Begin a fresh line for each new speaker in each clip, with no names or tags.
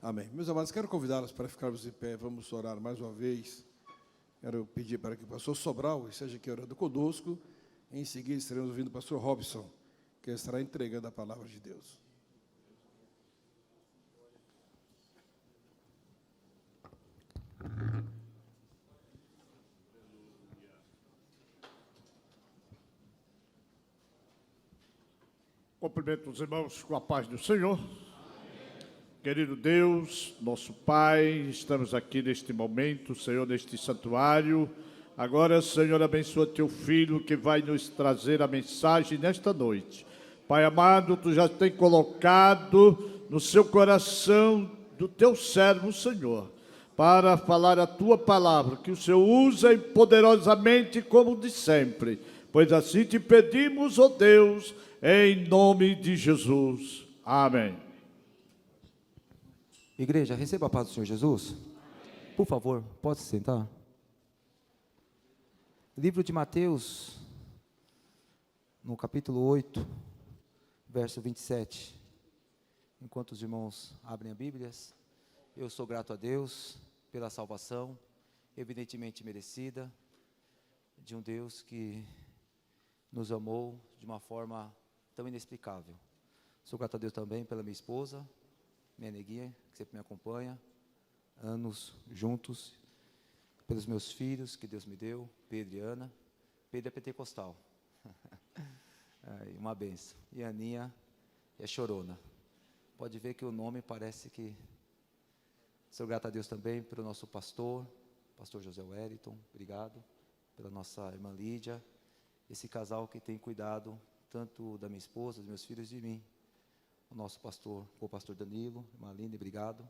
Amém. Meus amados, quero convidá-los para ficarmos em pé. Vamos orar mais uma vez. Quero pedir para que o pastor Sobral esteja aqui orando conosco. Em seguida, estaremos ouvindo o pastor Robson, que estará entregando a palavra de Deus.
Cumprimento os irmãos com a paz do Senhor. Querido Deus, nosso Pai, estamos aqui neste momento, Senhor, neste santuário. Agora, Senhor, abençoa teu filho que vai nos trazer a mensagem nesta noite. Pai amado, tu já tem colocado no seu coração do teu servo, Senhor, para falar a tua palavra, que o Senhor usa poderosamente como de sempre. Pois assim te pedimos, ó Deus, em nome de Jesus. Amém.
Igreja, receba a paz do Senhor Jesus. Por favor, pode se sentar. Livro de Mateus, no capítulo 8, verso 27. Enquanto os irmãos abrem a Bíblia, eu sou grato a Deus pela salvação, evidentemente merecida, de um Deus que nos amou de uma forma tão inexplicável. Sou grato a Deus também pela minha esposa, minha neguinha, que sempre me acompanha, anos juntos, pelos meus filhos que Deus me deu, Pedro e Ana. Pedro é pentecostal, uma benção, e a Aninha é chorona. Pode ver que o nome parece que... Sou grato a Deus também pelo nosso pastor José Wellington, obrigado, pela nossa irmã Lídia, esse casal que tem cuidado tanto da minha esposa, dos meus filhos e de mim. O nosso pastor, o pastor Danilo, irmã Linda, obrigado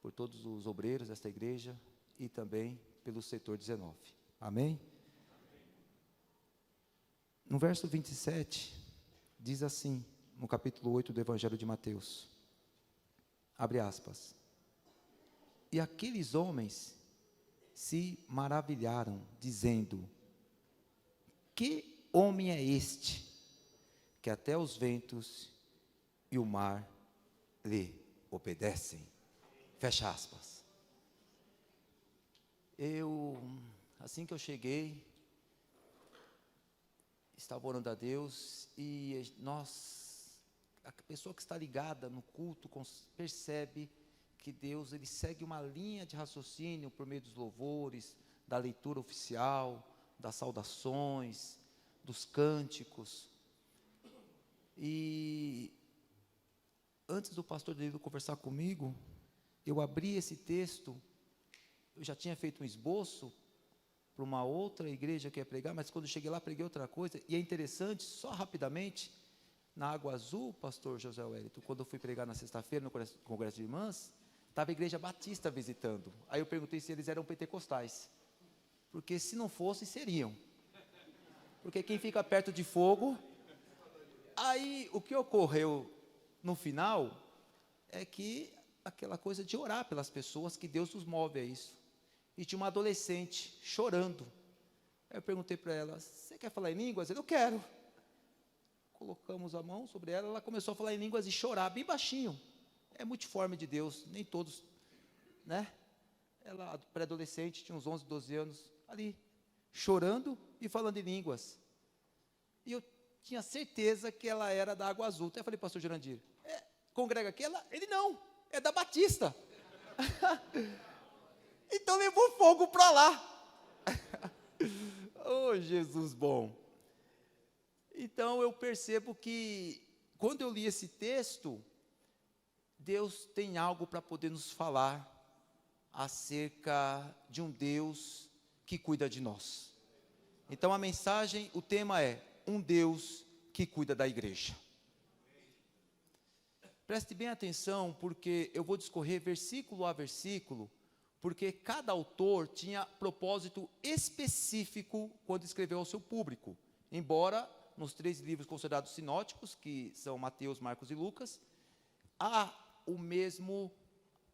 por todos os obreiros desta igreja e também pelo setor 19. Amém? No verso 27, diz assim, no capítulo 8 do Evangelho de Mateus, abre aspas, e aqueles homens se maravilharam, dizendo, que homem é este, que até os ventos e o mar lhe obedecem. Fecha aspas. Assim que eu cheguei, estava orando a Deus e a pessoa que está ligada no culto percebe que Deus, ele segue uma linha de raciocínio por meio dos louvores, da leitura oficial, das saudações, dos cânticos. E antes do pastor Danilo conversar comigo, eu abri esse texto, eu já tinha feito um esboço para uma outra igreja que ia pregar, mas quando eu cheguei lá, preguei outra coisa, e é interessante, só rapidamente, na Água Azul, pastor José Wellington, quando eu fui pregar na sexta-feira, no Congresso de Irmãs, estava a igreja batista visitando, aí eu perguntei se eles eram pentecostais, porque se não fossem, seriam, porque quem fica perto de fogo, aí o que ocorreu no final, é que aquela coisa de orar pelas pessoas, que Deus nos move a isso. E tinha uma adolescente chorando. Aí eu perguntei para ela, você quer falar em línguas? Eu quero. Colocamos a mão sobre ela, ela começou a falar em línguas e chorar, bem baixinho. É multiforme de Deus, nem todos, né? Ela, pré-adolescente, tinha uns 11, 12 anos, ali, chorando e falando em línguas. E eu tinha certeza que ela era da Água Azul. Até falei, pastor Jurandir, congrega aqui? Ele não, é da Batista. Então levou fogo para lá. Oh, Jesus bom. Então eu percebo que, quando eu li esse texto, Deus tem algo para poder nos falar acerca de um Deus que cuida de nós. Então a mensagem, o tema é, um Deus que cuida da igreja. Preste bem atenção, porque eu vou discorrer versículo a versículo, porque cada autor tinha propósito específico quando escreveu ao seu público. Embora nos 3 livros considerados sinóticos, que são Mateus, Marcos e Lucas, há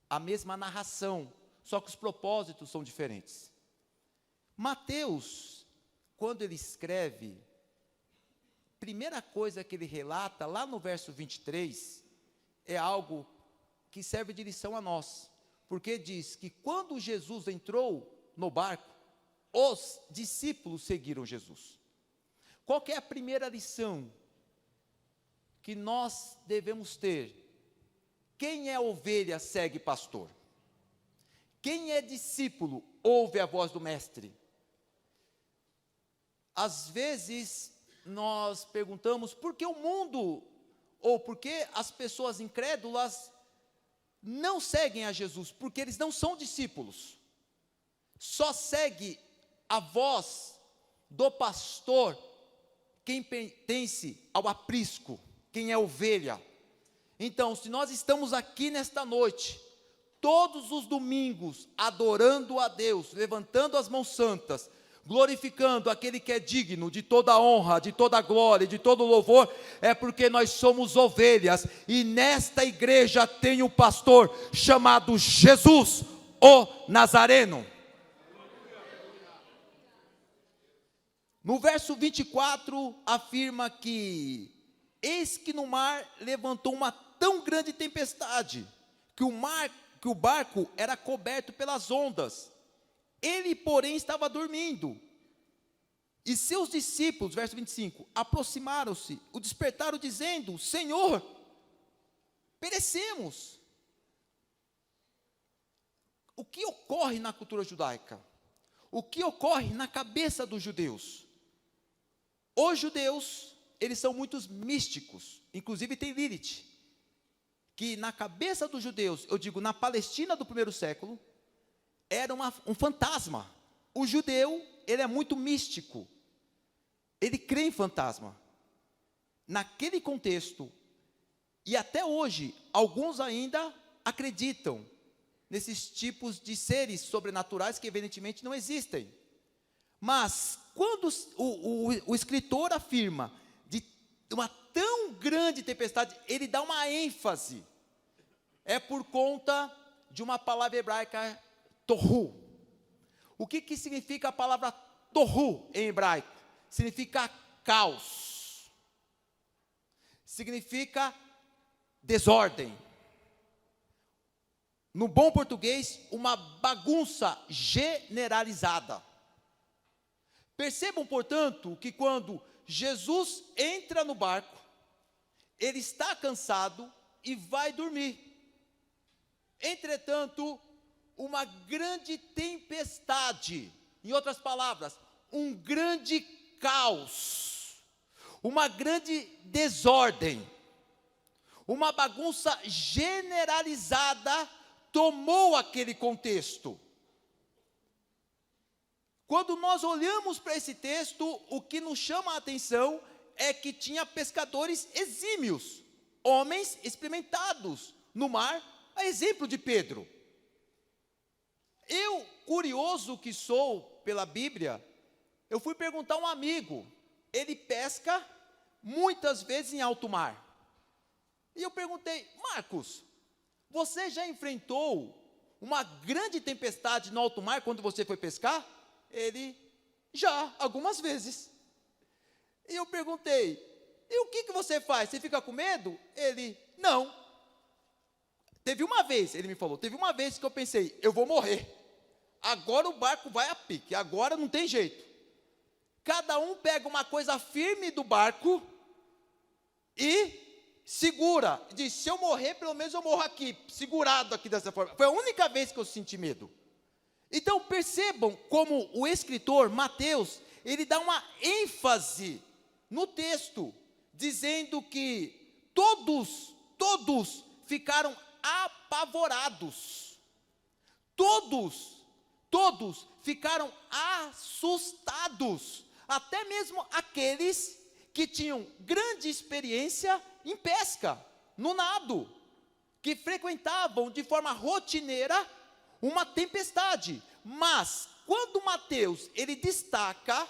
a mesma narração, só que os propósitos são diferentes. Mateus, quando ele escreve, primeira coisa que ele relata, lá no verso 23, é algo que serve de lição a nós, porque diz que quando Jesus entrou no barco, os discípulos seguiram Jesus. Qual que é a primeira lição que nós devemos ter? Quem é ovelha segue pastor. Quem é discípulo ouve a voz do mestre. Às vezes nós perguntamos por que o mundo, ou por que as pessoas incrédulas não seguem a Jesus, porque eles não são discípulos. Só segue a voz do pastor quem pertence ao aprisco, quem é ovelha. Então, se nós estamos aqui nesta noite, todos os domingos, adorando a Deus, levantando as mãos santas, glorificando aquele que é digno de toda honra, de toda glória, de todo louvor, é porque nós somos ovelhas, e nesta igreja tem um pastor chamado Jesus, o Nazareno. No verso 24, afirma que, eis que no mar levantou uma tão grande tempestade, que o barco era coberto pelas ondas. Ele, porém, estava dormindo. E seus discípulos, verso 25, aproximaram-se, o despertaram, dizendo: Senhor, perecemos. O que ocorre na cultura judaica? O que ocorre na cabeça dos judeus? Os judeus, eles são muito místicos, inclusive tem Lilith, que na cabeça dos judeus, eu digo, na Palestina do primeiro século, era um fantasma. O judeu, ele é muito místico, ele crê em fantasma. Naquele contexto, e até hoje, alguns ainda acreditam nesses tipos de seres sobrenaturais que evidentemente não existem. Mas, quando o escritor afirma de uma tão grande tempestade, ele dá uma ênfase. É por conta de uma palavra hebraica, tohu. O que significa a palavra tohu em hebraico? Significa caos. Significa desordem. No bom português, uma bagunça generalizada. Percebam, portanto, que quando Jesus entra no barco, ele está cansado e vai dormir. Entretanto, uma grande tempestade, em outras palavras, um grande caos, uma grande desordem, uma bagunça generalizada tomou aquele contexto. Quando nós olhamos para esse texto, o que nos chama a atenção é que tinha pescadores exímios, homens experimentados no mar, a exemplo de Pedro. Eu, curioso que sou pela Bíblia, eu fui perguntar a um amigo, ele pesca muitas vezes em alto mar. E eu perguntei: Marcos, você já enfrentou uma grande tempestade no alto mar quando você foi pescar? Ele: já, algumas vezes. E eu perguntei: e o que você faz? Você fica com medo? Ele: não. Teve uma vez, ele me falou, teve uma vez que eu pensei: eu vou morrer. Agora o barco vai a pique, agora não tem jeito. Cada um pega uma coisa firme do barco e segura. Diz: se eu morrer, pelo menos eu morro aqui, segurado aqui dessa forma. Foi a única vez que eu senti medo. Então percebam como o escritor Mateus, ele dá uma ênfase no texto, dizendo que todos ficaram apavorados. Todos ficaram assustados. Até mesmo aqueles que tinham grande experiência em pesca, no nado, que frequentavam de forma rotineira uma tempestade. Mas quando Mateus, ele destaca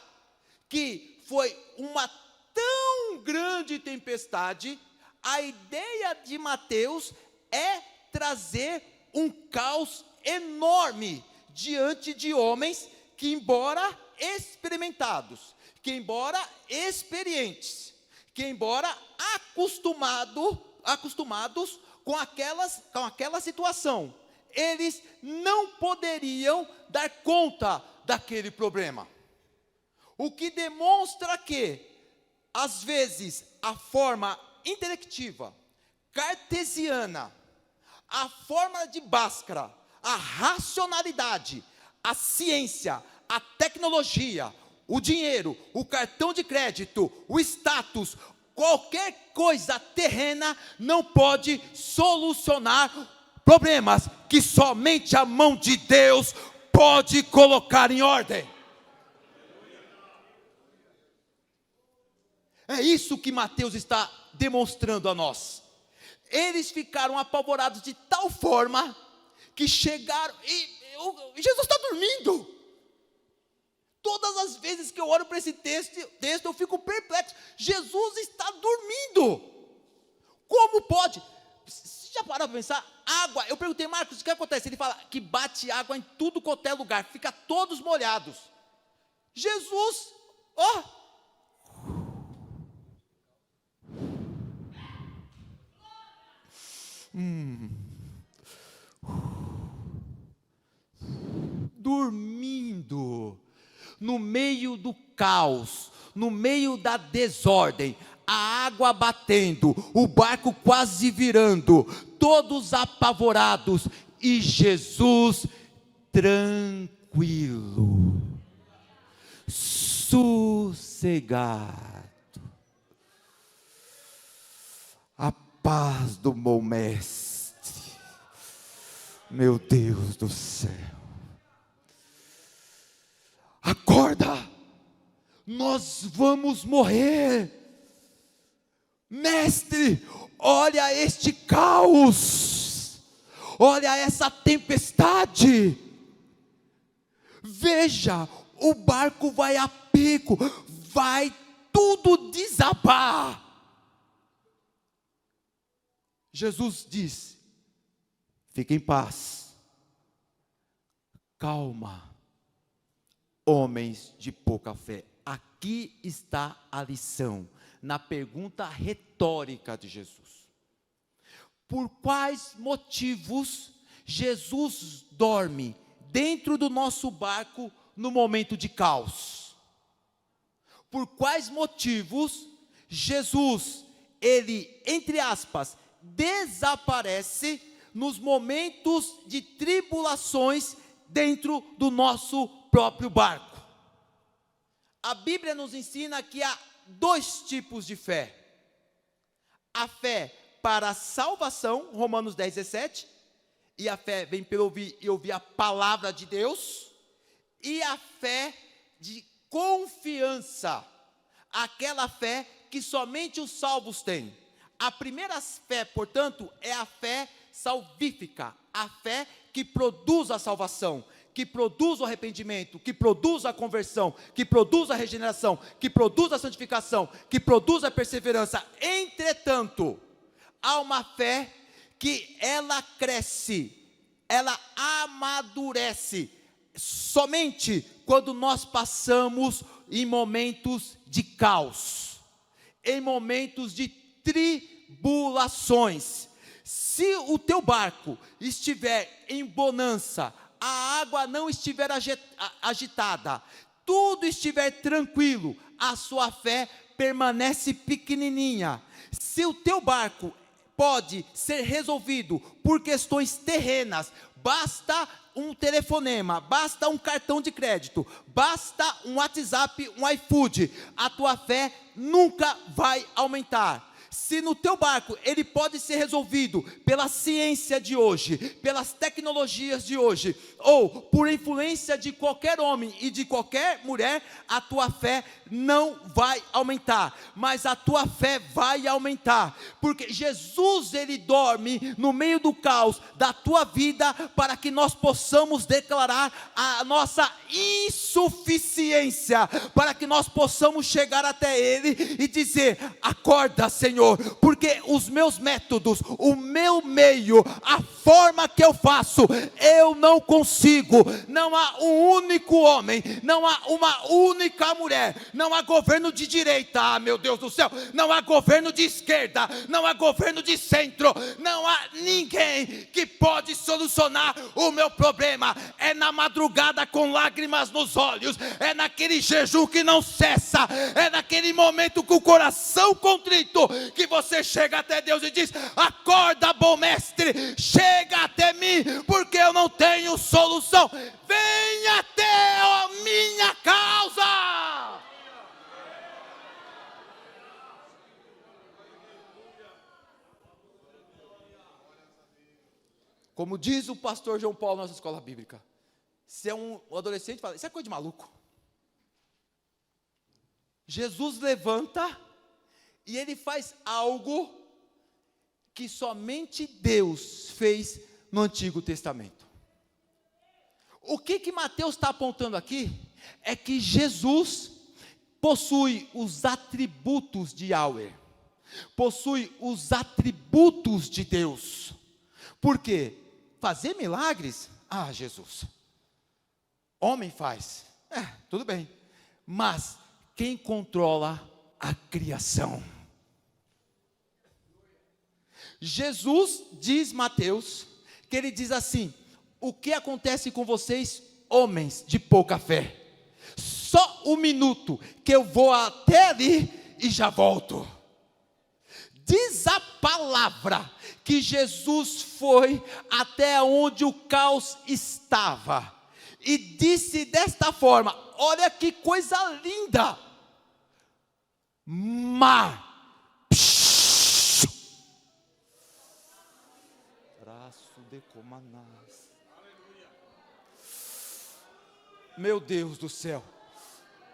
que foi uma tão grande tempestade, a ideia de Mateus é trazer um caos enorme diante de homens que, embora experimentados, que embora experientes, que embora acostumados com aquela situação. Eles não poderiam dar conta daquele problema. O que demonstra que, às vezes, a forma intelectiva, cartesiana, a forma de Bhaskara, a racionalidade, a ciência, a tecnologia, o dinheiro, o cartão de crédito, o status, qualquer coisa terrena não pode solucionar problemas que somente a mão de Deus pode colocar em ordem. É isso que Mateus está demonstrando a nós. Eles ficaram apavorados de tal forma que chegaram e Jesus está dormindo. Todas as vezes que eu olho para esse texto eu fico perplexo. Jesus está dormindo. Como pode? Você já parou para pensar? Água, eu perguntei, Marcos, o que acontece? Ele fala que bate água em tudo quanto é lugar, fica todos molhados. Jesus, dormindo, no meio do caos, no meio da desordem, a água batendo, o barco quase virando, todos apavorados, e Jesus tranquilo, sossegado. A paz do meu mestre, meu Deus do céu. Acorda, nós vamos morrer. Mestre, olha este caos, olha essa tempestade. Veja, o barco vai a pico, vai tudo desabar. Jesus diz: fique em paz, calma, homens de pouca fé. Aqui está a lição, na pergunta retórica de Jesus. Por quais motivos Jesus dorme dentro do nosso barco no momento de caos? Por quais motivos Jesus, ele, entre aspas, desaparece nos momentos de tribulações dentro do nosso próprio barco? A Bíblia nos ensina que há dois tipos de fé: a fé para a salvação, Romanos 10:17, e a fé vem pelo ouvir a palavra de Deus, e a fé de confiança, aquela fé que somente os salvos têm. A primeira fé, portanto, é a fé salvífica, a fé que produz a salvação, que produz o arrependimento, que produz a conversão, que produz a regeneração, que produz a santificação, que produz a perseverança. Entretanto, há uma fé que ela cresce, ela amadurece, somente quando nós passamos em momentos de caos, em momentos de tribulações. Se o teu barco estiver em bonança, a água não estiver agitada, tudo estiver tranquilo, a sua fé permanece pequenininha. Se o teu barco pode ser resolvido por questões terrenas, basta um telefonema, basta um cartão de crédito, basta um WhatsApp, um iFood, a tua fé nunca vai aumentar. Se no teu barco ele pode ser resolvido pela ciência de hoje, pelas tecnologias de hoje, ou por influência de qualquer homem e de qualquer mulher, a tua fé não vai aumentar, mas a tua fé vai aumentar, porque Jesus, ele dorme no meio do caos da tua vida, para que nós possamos declarar a nossa insuficiência, para que nós possamos chegar até ele e dizer: acorda, Senhor, porque os meus métodos, o meu meio, a forma que eu faço, eu não consigo. Não há um único homem, não há uma única mulher, não não há governo de direita, ah, meu Deus do céu, não há governo de esquerda, não há governo de centro, não há ninguém que pode solucionar o meu problema. É na madrugada com lágrimas nos olhos, é naquele jejum que não cessa, é naquele momento com o coração contrito que você chega até Deus e diz: acorda, bom mestre, chega até mim, porque eu não tenho solução. Venha até a minha causa. Como diz o pastor João Paulo na nossa escola bíblica, se é um adolescente, fala: isso é coisa de maluco. Jesus levanta e ele faz algo que somente Deus fez no Antigo Testamento. O que Mateus está apontando aqui é que Jesus possui os atributos de Yahweh, possui os atributos de Deus. Por quê? Fazer milagres? Ah, Jesus, homem faz, tudo bem, mas quem controla a criação? Jesus diz, Mateus, que ele diz assim: o que acontece com vocês, homens de pouca fé? Só um minuto, que eu vou até ali e já volto. Diz a palavra que Jesus foi até onde o caos estava, e disse desta forma: olha que coisa linda, mar, meu Deus do céu,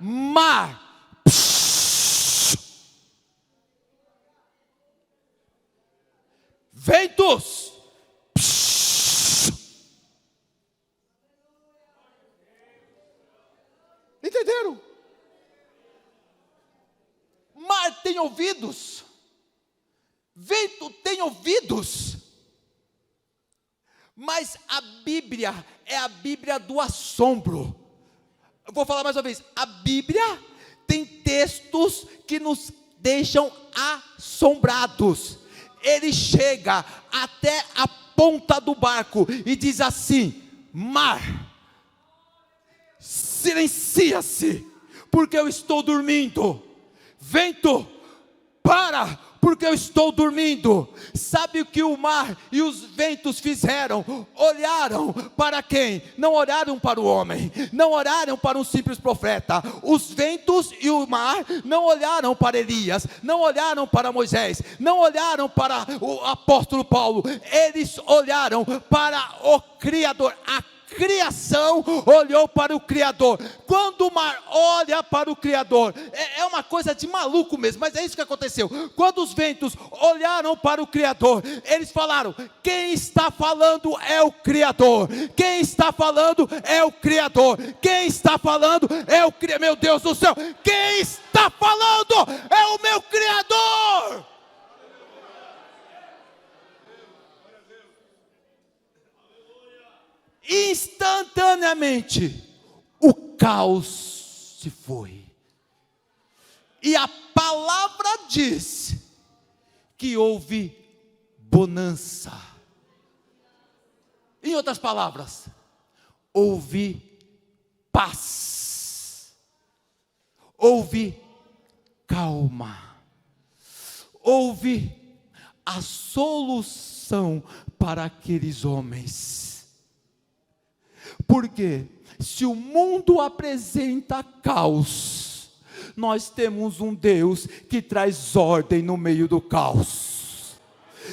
mar, ventos, entenderam? Mar tem ouvidos, vento tem ouvidos, mas a Bíblia é a Bíblia do assombro. Eu vou falar mais uma vez: a Bíblia tem textos que nos deixam assombrados. Ele chega até a ponta do barco e diz assim: mar, silencia-se, porque eu estou dormindo. Vento, para, porque eu estou dormindo. Sabe o que o mar e os ventos fizeram? Olharam para quem? Não olharam para o homem, não olharam para um simples profeta. Os ventos e o mar não olharam para Elias, não olharam para Moisés, não olharam para o apóstolo Paulo. Eles olharam para o Criador. A criação olhou para o Criador. Quando o mar olha para o Criador, é uma coisa de maluco mesmo, mas é isso que aconteceu. Quando os ventos olharam para o Criador, eles falaram: quem está falando é o Criador, quem está falando é o Criador, quem está falando é o Criador. Meu Deus do céu, quem está falando é o meu Criador. Instantaneamente o caos se foi, e a palavra diz que houve bonança. Em outras palavras, houve paz, houve calma, houve a solução para aqueles homens. Porque se o mundo apresenta caos, nós temos um Deus que traz ordem no meio do caos.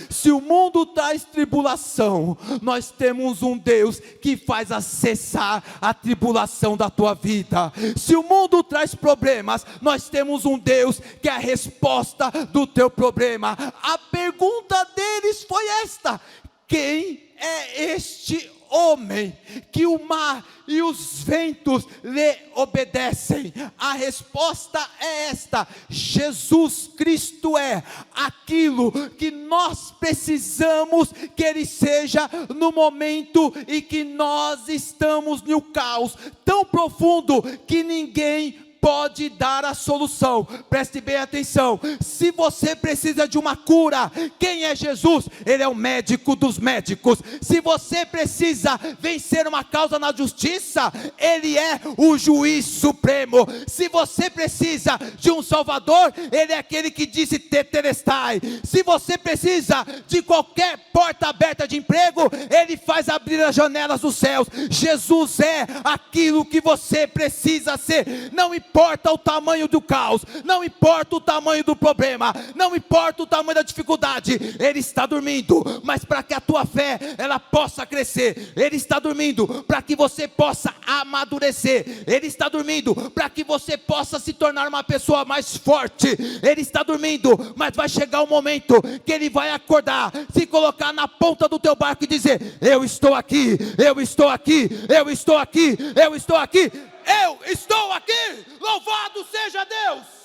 Se o mundo traz tribulação, nós temos um Deus que faz cessar a tribulação da tua vida. Se o mundo traz problemas, nós temos um Deus que é a resposta do teu problema. A pergunta deles foi esta: quem é este homem que o mar e os ventos lhe obedecem? A resposta é esta: Jesus Cristo é aquilo que nós precisamos que Ele seja no momento em que nós estamos no caos tão profundo que ninguém pode dar a solução. Preste bem atenção. Se você precisa de uma cura, quem é Jesus? Ele é o médico dos médicos. Se você precisa vencer uma causa na justiça, Ele é o juiz supremo. Se você precisa de um salvador, Ele é aquele que disse tetelestai. Se você precisa de qualquer porta aberta de emprego, Ele faz abrir as janelas dos céus. Jesus é aquilo que você precisa ser. Não importa o tamanho do caos, não importa o tamanho do problema, não importa o tamanho da dificuldade, Ele está dormindo, mas para que a tua fé ela possa crescer, Ele está dormindo para que você possa amadurecer, Ele está dormindo para que você possa se tornar uma pessoa mais forte, Ele está dormindo, mas vai chegar um momento que Ele vai acordar, se colocar na ponta do teu barco e dizer: eu estou aqui, eu estou aqui, eu estou aqui, eu estou aqui, eu estou aqui, louvado seja Deus.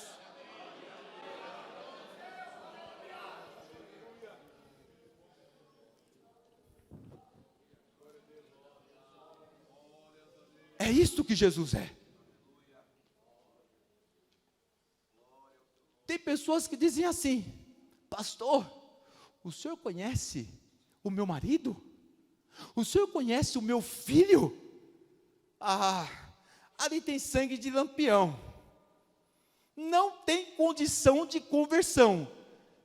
É isso que Jesus é. Tem pessoas que dizem assim: pastor, o senhor conhece o meu marido? O senhor conhece o meu filho? Ah, ali tem sangue de lampião, não tem condição de conversão.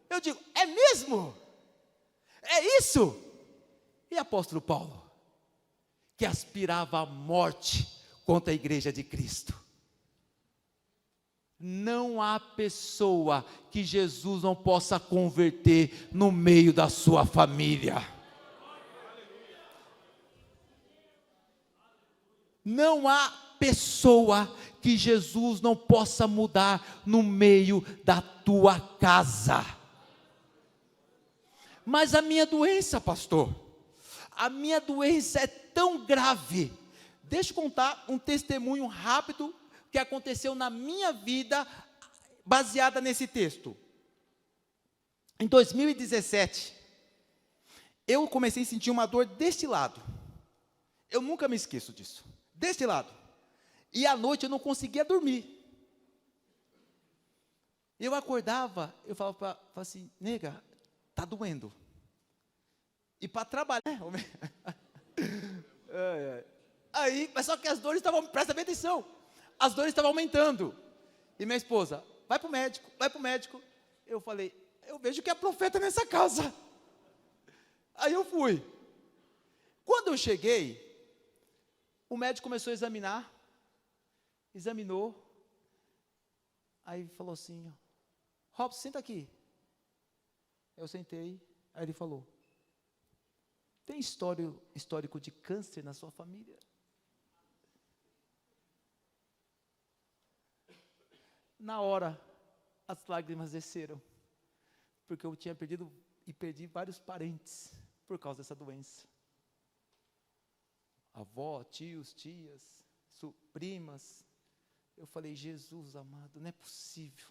Eu digo: é mesmo? É isso? E apóstolo Paulo, que aspirava à morte contra a igreja de Cristo? Não há pessoa que Jesus não possa converter no meio da sua família. Não há pessoa que Jesus não possa mudar no meio da tua casa. Mas a minha doença, pastor, a minha doença é tão grave. Deixa eu contar um testemunho rápido que aconteceu na minha vida, baseada nesse texto. Em 2017, eu comecei a sentir uma dor deste lado. Eu nunca me esqueço disso. Deste lado. E à noite eu não conseguia dormir. Eu acordava, eu falava assim: nega, tá doendo. E para trabalhar, aí, mas só que as dores estavam, presta bem atenção, as dores estavam aumentando. E minha esposa: vai para o médico, vai para o médico. Eu falei: eu vejo que é profeta nessa casa. Aí eu fui. Quando eu cheguei, o médico começou a examinar, examinou, aí falou assim: Robson, senta aqui. Eu sentei, aí ele falou: tem histórico de câncer na sua família? Na hora, as lágrimas desceram, porque eu tinha perdi vários parentes por causa dessa doença. Avó, tios, tias, primas. Eu falei: Jesus amado, não é possível.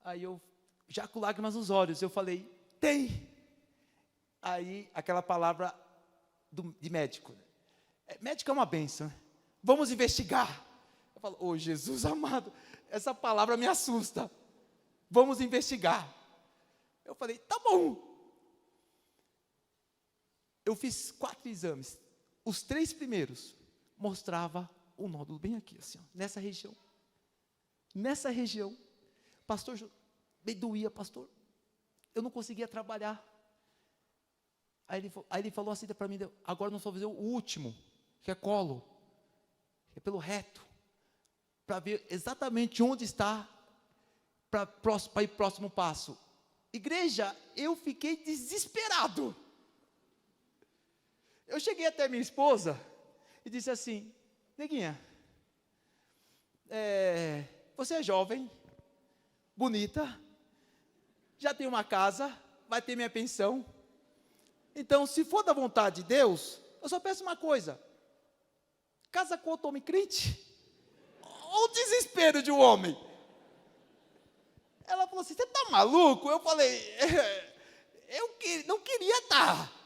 Aí eu, já com lágrimas nos olhos, eu falei: tem. Aí, aquela palavra de médico. Médico é uma bênção, né? Vamos investigar. Eu falo: ô Jesus amado, essa palavra me assusta. Vamos investigar. Eu falei: tá bom. Eu fiz 4 exames. Os 3 primeiros mostrava um nódulo bem aqui, assim, ó, nessa região. Nessa região. Pastor, me doía, pastor. Eu não conseguia trabalhar. Aí ele falou assim para mim: agora nós vamos fazer o último, que é colo, que é pelo reto, para ver exatamente onde está, para ir próximo passo. Igreja, eu fiquei desesperado. Eu cheguei até minha esposa e disse assim: neguinha, você é jovem, bonita, já tem uma casa, vai ter minha pensão. Então, se for da vontade de Deus, eu só peço uma coisa: casa com outro homem crente. Olha o desespero de um homem. Ela falou assim: você está maluco? Eu falei: eu não queria estar.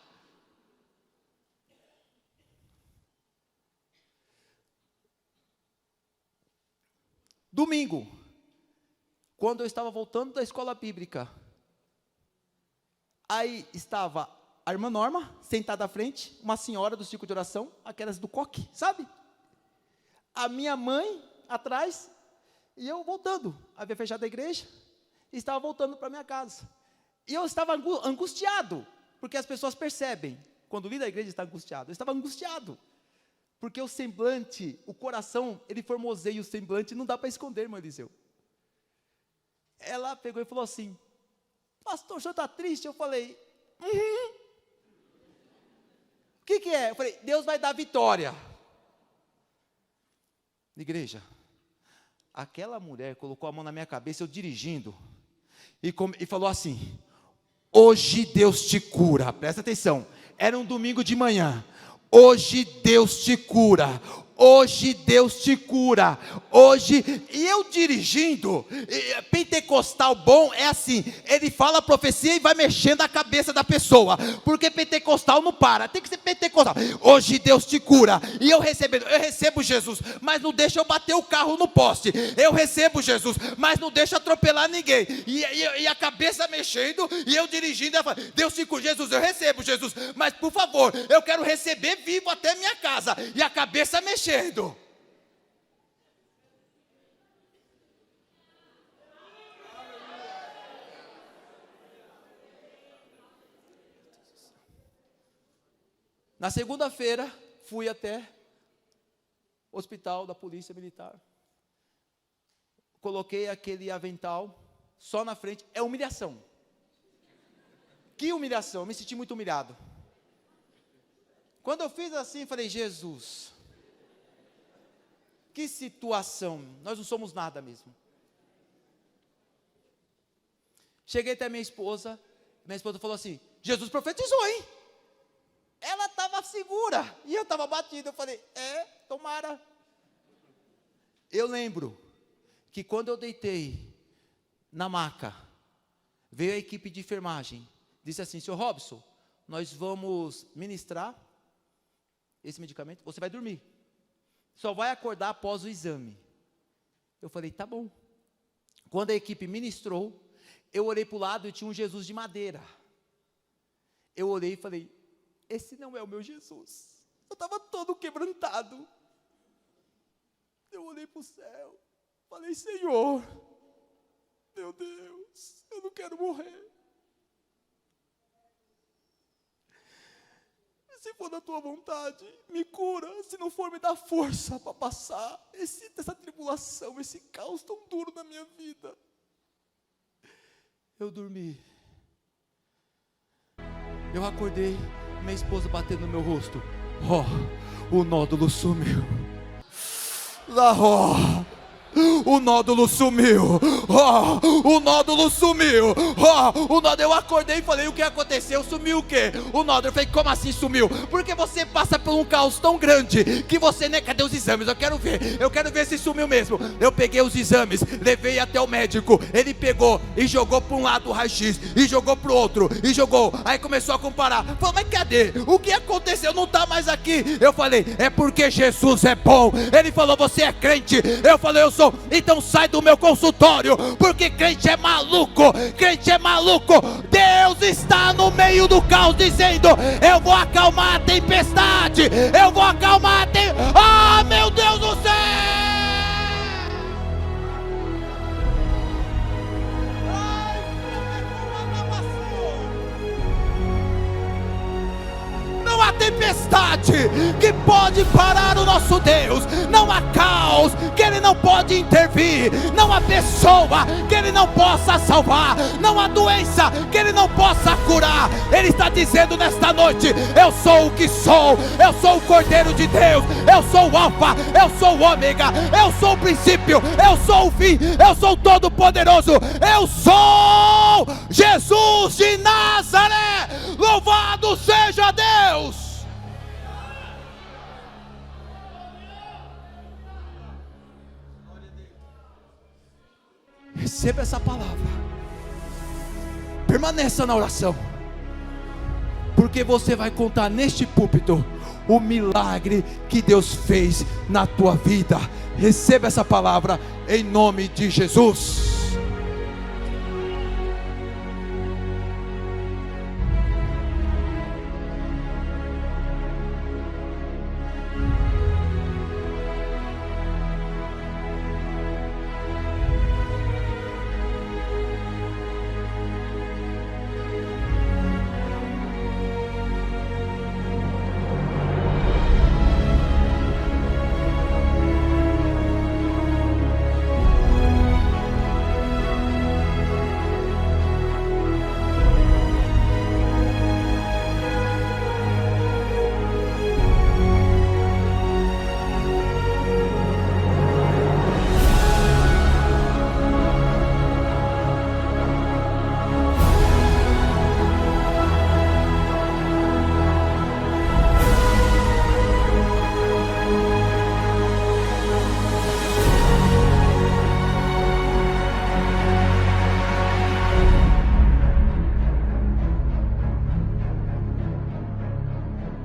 Domingo, quando eu estava voltando da escola bíblica, aí estava a irmã Norma, sentada à frente, uma senhora do círculo de oração, aquelas do coque, sabe? A minha mãe atrás, e eu voltando. Havia fechado a igreja, e estava voltando para minha casa. E eu estava angustiado, porque as pessoas percebem, quando o líder da igreja está angustiado. Eu estava angustiado, porque o semblante, o coração, ele formoseia o semblante, não dá para esconder, irmão Eliseu. Ela pegou e falou assim: pastor, o senhor está triste? Eu falei: O que é? Eu falei: Deus vai dar vitória. Igreja, aquela mulher colocou a mão na minha cabeça, eu dirigindo, e falou assim: hoje Deus te cura. Presta atenção, era um domingo de manhã. Hoje Deus te cura. Hoje Deus te cura. Hoje, e eu dirigindo, pentecostal bom é assim, ele fala a profecia e vai mexendo a cabeça da pessoa, porque pentecostal não para, tem que ser pentecostal. Hoje Deus te cura. E eu recebo Jesus, mas não deixa eu bater o carro no poste. Eu recebo Jesus, mas não deixa atropelar ninguém. E a cabeça mexendo, e eu dirigindo, eu falo: Deus te cura. Jesus, eu recebo Jesus, mas por favor, eu quero receber vivo até minha casa. E a cabeça mexendo. Na segunda-feira, fui até o hospital da Polícia Militar. Coloquei aquele avental só na frente. É humilhação. Que humilhação, eu me senti muito humilhado. Quando eu fiz assim, falei: Jesus, que situação, nós não somos nada mesmo. Cheguei até minha esposa falou assim: Jesus profetizou, hein? Ela estava segura, e eu estava batido. Eu falei: tomara. Eu lembro que quando eu deitei na maca, veio a equipe de enfermagem, disse assim: senhor Robson, nós vamos ministrar esse medicamento, você vai dormir, só vai acordar após o exame. Eu falei: tá bom. Quando a equipe ministrou, eu olhei para o lado e tinha um Jesus de madeira. Eu olhei e falei: esse não é o meu Jesus. Eu estava todo quebrantado. Eu olhei para o céu, falei: Senhor, meu Deus, eu não quero morrer. Se for da tua vontade, me cura. Se não for, me dá força para passar essa tribulação, esse caos tão duro na minha vida. Eu dormi. Eu acordei, minha esposa batendo no meu rosto. O nódulo sumiu. O nódulo sumiu. O nódulo sumiu. Eu acordei e falei: o que aconteceu? Sumiu o quê? O nódulo. Eu falei: como assim sumiu? Porque você passa por um caos tão grande que você, né? Cadê os exames? Eu quero ver se sumiu mesmo. Eu peguei os exames, levei até o médico. Ele pegou e jogou para um lado o raio-x, e jogou para o outro, e jogou. Aí começou a comparar. Falei: mas cadê? O que aconteceu? Não está mais aqui. Eu falei: é porque Jesus é bom. Ele falou: você é crente? Eu falei: eu sou. Então sai do meu consultório, porque crente é maluco. Crente é maluco. Deus está no meio do caos dizendo: eu vou acalmar a tempestade. Eu vou acalmar a tempestade. Ah, meu Deus do céu! Não há tempestade que pode parar o nosso Deus. Não há caos que Ele não pode intervir. Não há pessoa que Ele não possa salvar. Não há doença que Ele não possa curar. Ele está dizendo nesta noite: eu sou o que sou. Eu sou o Cordeiro de Deus. Eu sou o Alfa. Eu sou o Ômega. Eu sou o princípio. Eu sou o fim. Eu sou o Todo-Poderoso. Eu sou Jesus de Nazaré. Louvado seja Deus. Receba essa palavra. Permaneça na oração. porque você vai contar neste púlpito o milagre que Deus fez na tua vida. Receba essa palavra em nome de Jesus.